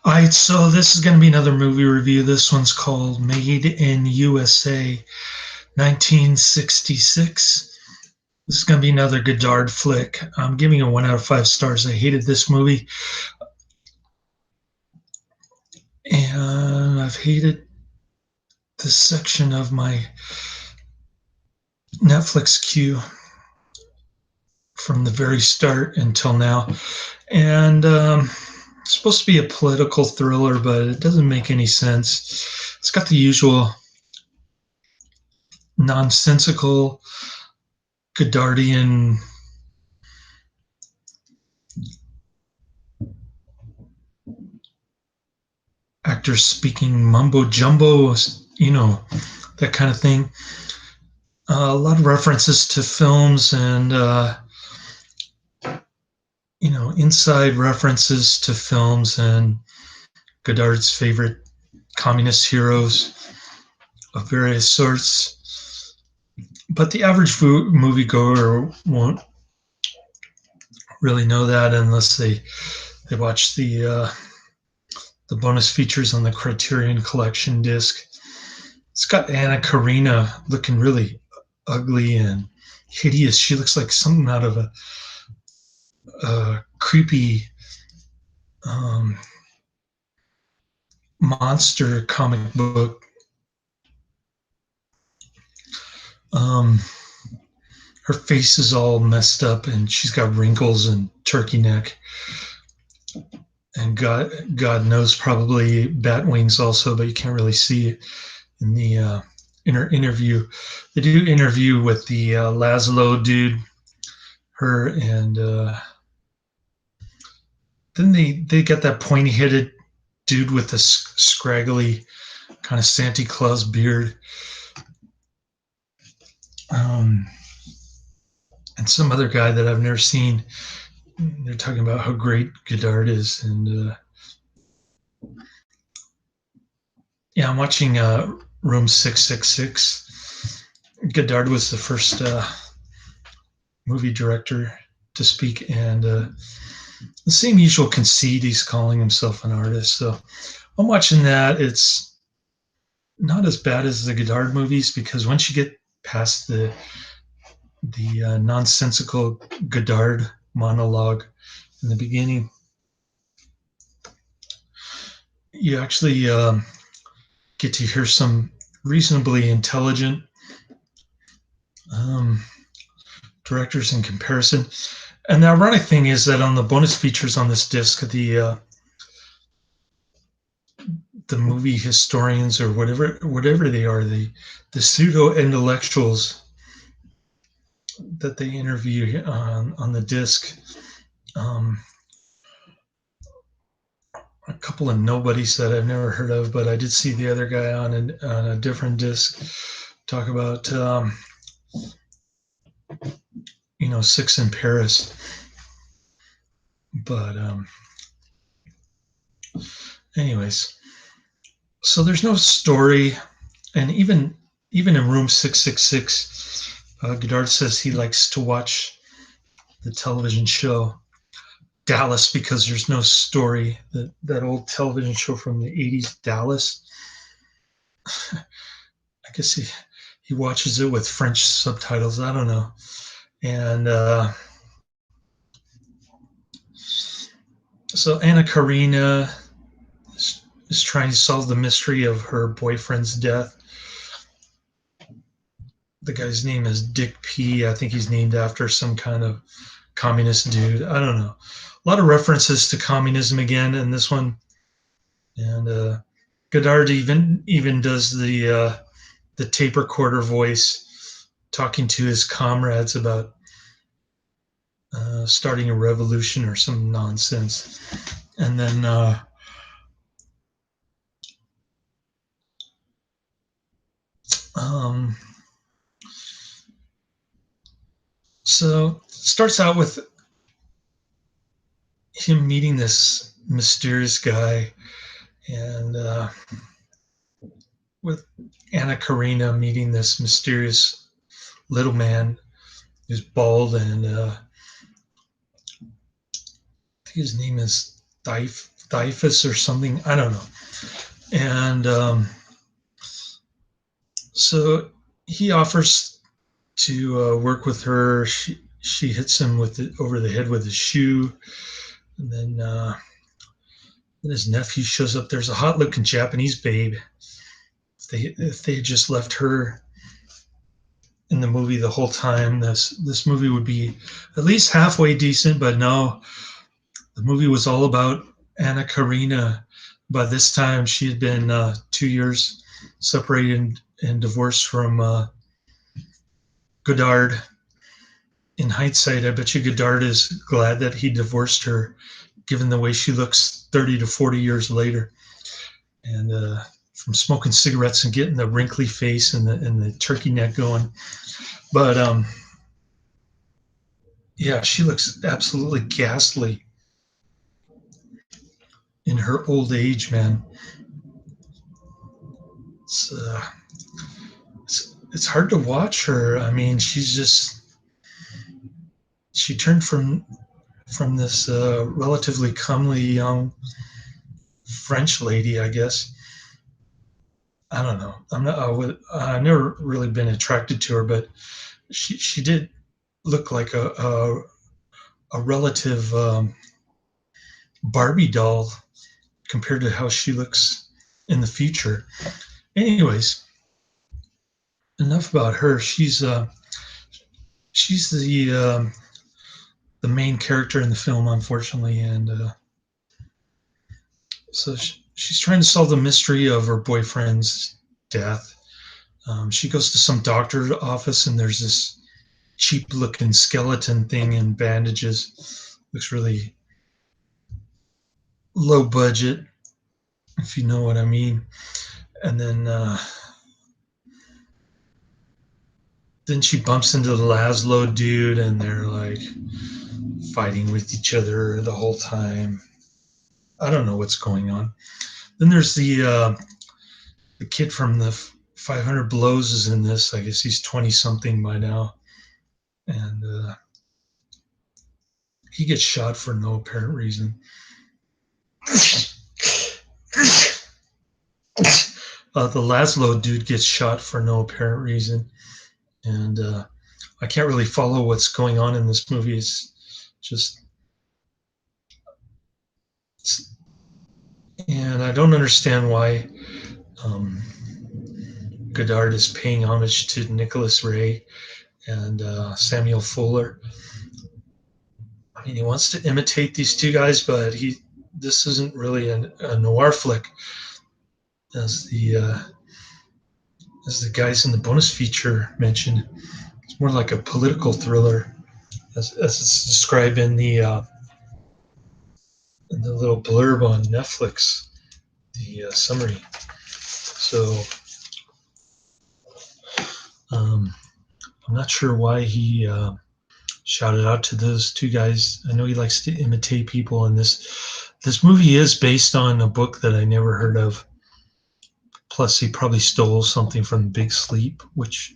All right, so this is going to be another movie review. This one's called Made in USA 1966. This is going to be another Godard flick. I'm giving it 1 out of 5 stars. I hated this movie, and I've hated this section of my Netflix queue from the very start until now. And it's supposed to be a political thriller, but it doesn't make any sense. It's got the usual nonsensical Godardian actors speaking mumbo jumbo, that kind of thing. A lot of references to films and, inside references to films and Godard's favorite communist heroes of various sorts. But the average moviegoer won't really know that unless they watch the bonus features on the Criterion Collection disc. It's got Karina looking really ugly and hideous. She looks like something out of a creepy monster comic book. Her face is all messed up and she's got wrinkles and turkey neck. And God knows probably bat wings also, but you can't really see it in the interview. They do interview with the László dude, her, and then they get that pointy-headed dude with the scraggly kind of Santa Claus beard. And some other guy that I've never seen. They're talking about how great Godard is, and I'm watching Room 666. Godard was the first movie director to speak, and the same usual conceit. He's calling himself an artist, so I'm watching that. It's not as bad as the Godard movies because once you get past the nonsensical Godard monologue in the beginning, you actually get to hear some reasonably intelligent directors in comparison. And the ironic thing is that on the bonus features on this disc, the movie historians or whatever they are, the pseudo intellectuals that they interview on the disc, a couple of nobodies that I've never heard of, but I did see the other guy on a different disc talk about Six in Paris. But anyways, so there's no story, and even in Room 666, Godard says he likes to watch the television show Dallas because there's no story. That old television show from the 80s, Dallas. I guess he watches it with French subtitles. I don't know. And so Karina is trying to solve the mystery of her boyfriend's death. The guy's name is Dick P. I think he's named after some kind of communist dude. I don't know. A lot of references to communism again in this one. And Godard even does the tape recorder voice talking to his comrades about starting a revolution or some nonsense. And then so it starts out with him meeting this mysterious guy, and with Karina meeting this mysterious little man who's bald, and I think his name is typhus or something. I don't know. And so he offers to work with her. She hits him with it over the head with his shoe, and then his nephew shows up. There's a hot looking Japanese babe. If they had just left her in the movie the whole time, this movie would be at least halfway decent. But no, the movie was all about Anna Karina. By this time, she had been 2 years separated and divorced from Godard. In hindsight, I bet you Godard is glad that he divorced her, given the way she looks 30 to 40 years later. And from smoking cigarettes and getting the wrinkly face and the turkey neck going. But yeah, she looks absolutely ghastly in her old age, man. It's, uh, it's hard to watch her. I mean, she turned from this relatively comely young French lady, I guess. I don't know. I've never really been attracted to her, but she did look like a relative Barbie doll compared to how she looks in the future. Anyways, enough about her. She's the main character in the film, unfortunately, and so she's trying to solve the mystery of her boyfriend's death. She goes to some doctor's office, and there's this cheap-looking skeleton thing in bandages. Looks really low budget, if you know what I mean. And then she bumps into the László dude, and they're like fighting with each other the whole time. I don't know what's going on. Then there's the kid from the 500 Blows is in this. I guess he's 20 something by now, and he gets shot for no apparent reason. The László dude gets shot for no apparent reason, and I can't really follow what's going on in this movie. It's just, and I don't understand why Godard is paying homage to Nicholas Ray and Samuel Fuller. I mean, he wants to imitate these two guys, but this isn't really a noir flick, as the guys in the bonus feature mentioned. It's more like a political thriller, as it's described in the little blurb on Netflix, the summary. So I'm not sure why he shouted out to those two guys. I know he likes to imitate people, and this movie is based on a book that I never heard of. Plus, he probably stole something from Big Sleep, which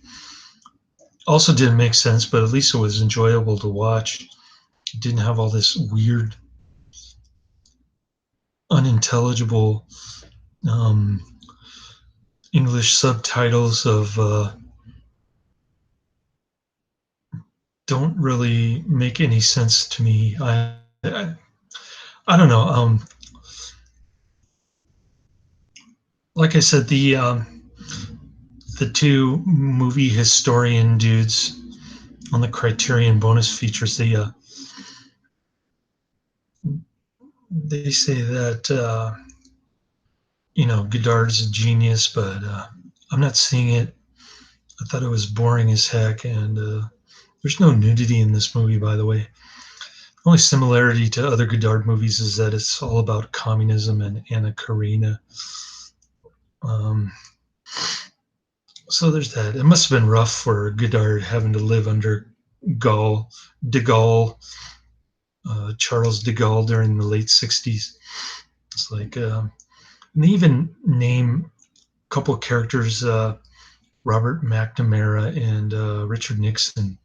also didn't make sense, but at least it was enjoyable to watch. It didn't have all this weird, unintelligible English subtitles of don't really make any sense to me. I don't know. Like I said, the two movie historian dudes on the Criterion bonus features, they say that Godard's a genius, but I'm not seeing it. I thought it was boring as heck, and there's no nudity in this movie, by the way. The only similarity to other Godard movies is that it's all about communism and Anna Karina. So there's that. It must have been rough for Godard having to live under de Gaulle, Charles de Gaulle during the late 60s. It's like, and they even name a couple of characters, Robert McNamara and Richard Nixon.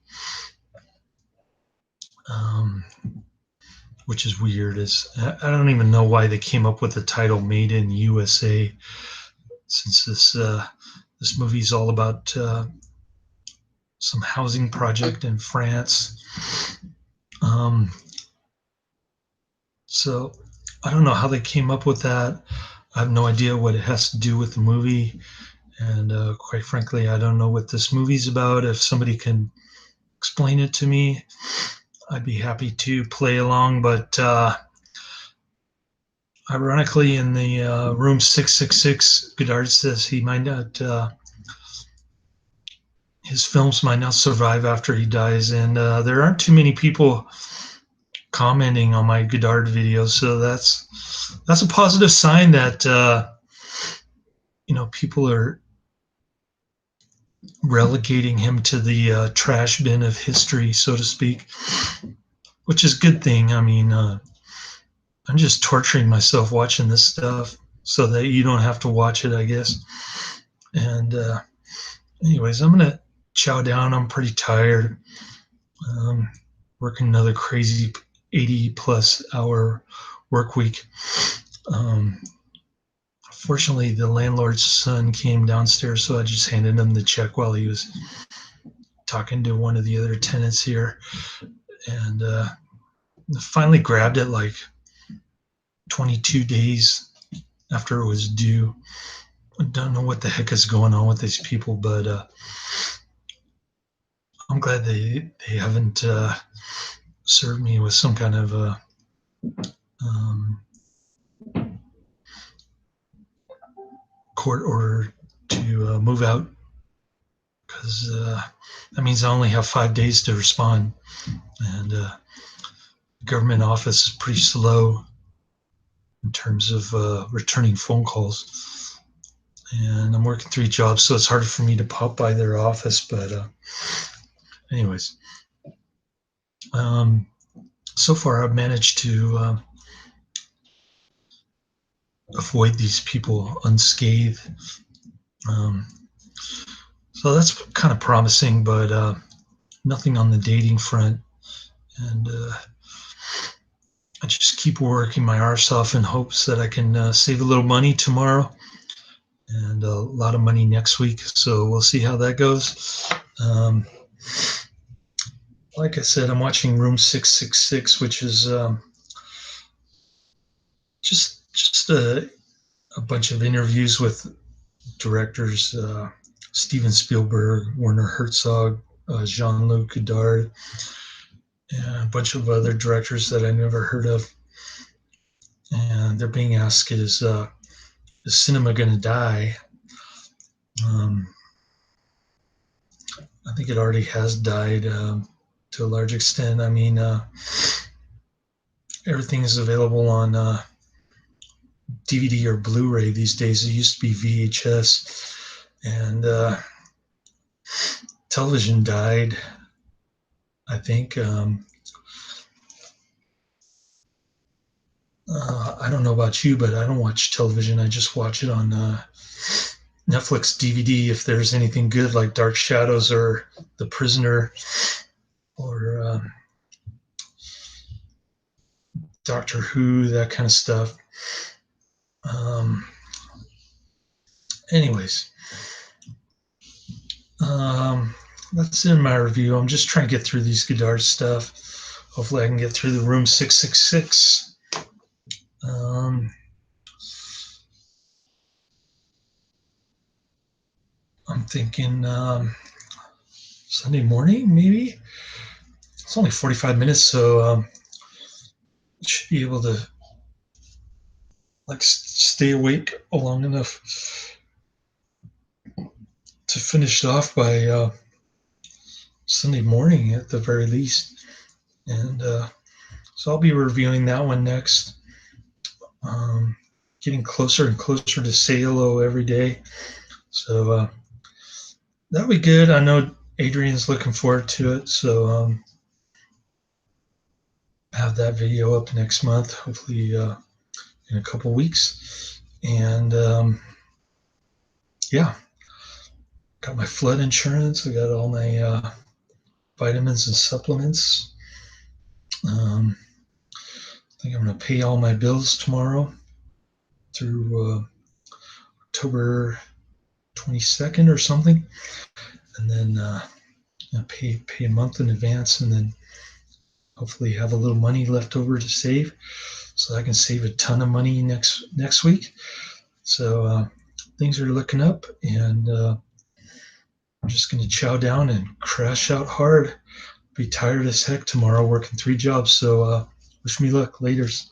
which is weird. Is I don't even know why they came up with the title "Made in USA," since this movie is all about some housing project in France. Um, so I don't know how they came up with that. I have no idea what it has to do with the movie, and quite frankly, I don't know what this movie's about. If somebody can explain it to me, I'd be happy to play along. But ironically, in the room 666, Godard says he might not. His films might not survive after he dies, and there aren't too many people commenting on my Godard videos, so that's a positive sign that people are relegating him to the trash bin of history, so to speak, which is a good thing. I mean, I'm just torturing myself watching this stuff so that you don't have to watch it, I guess. And anyways, I'm gonna chow down. I'm pretty tired. Working another crazy 80 plus hour work week. Fortunately, the landlord's son came downstairs, so I just handed him the check while he was talking to one of the other tenants here, and finally grabbed it like 22 days after it was due. I don't know what the heck is going on with these people, but I'm glad they haven't served me with some kind of court order to move out, because that means I only have 5 days to respond, and the government office is pretty slow in terms of returning phone calls. And I'm working 3 jobs, so it's harder for me to pop by their office. But anyways, so far I've managed to avoid these people unscathed. So that's kind of promising, but nothing on the dating front. And I just keep working my arse off in hopes that I can save a little money tomorrow and a lot of money next week. So we'll see how that goes. Like I said, I'm watching Room 666, which is just a bunch of interviews with directors, Steven Spielberg, Werner Herzog, Jean-Luc Godard, and a bunch of other directors that I never heard of. And they're being asked, is cinema going to die? I think it already has died to a large extent. I mean, everything is available on DVD or Blu-ray these days. It used to be VHS, and television died, I think. I don't know about you, but I don't watch television. I just watch it on Netflix DVD if there's anything good, like Dark Shadows or The Prisoner or Doctor Who, that kind of stuff. Anyways, that's in my review. I'm just trying to get through these Godard stuff. Hopefully I can get through the Room 666. I'm thinking Sunday morning, maybe. It's only 45 minutes, so should be able to stay awake long enough to finish it off by Sunday morning at the very least. And so I'll be reviewing that one next. Getting closer and closer to say hello every day. So that'll be good. I know Adrian's looking forward to it. So have that video up next month, hopefully in a couple weeks. And yeah, got my flood insurance. I got all my vitamins and supplements. think I'm going to pay all my bills tomorrow through October 22nd or something, and then pay a month in advance, and then hopefully have a little money left over to save, so I can save a ton of money next week. So things are looking up, and I'm just going to chow down and crash out hard. Be tired as heck tomorrow working 3 jobs. So wish me luck. Laters.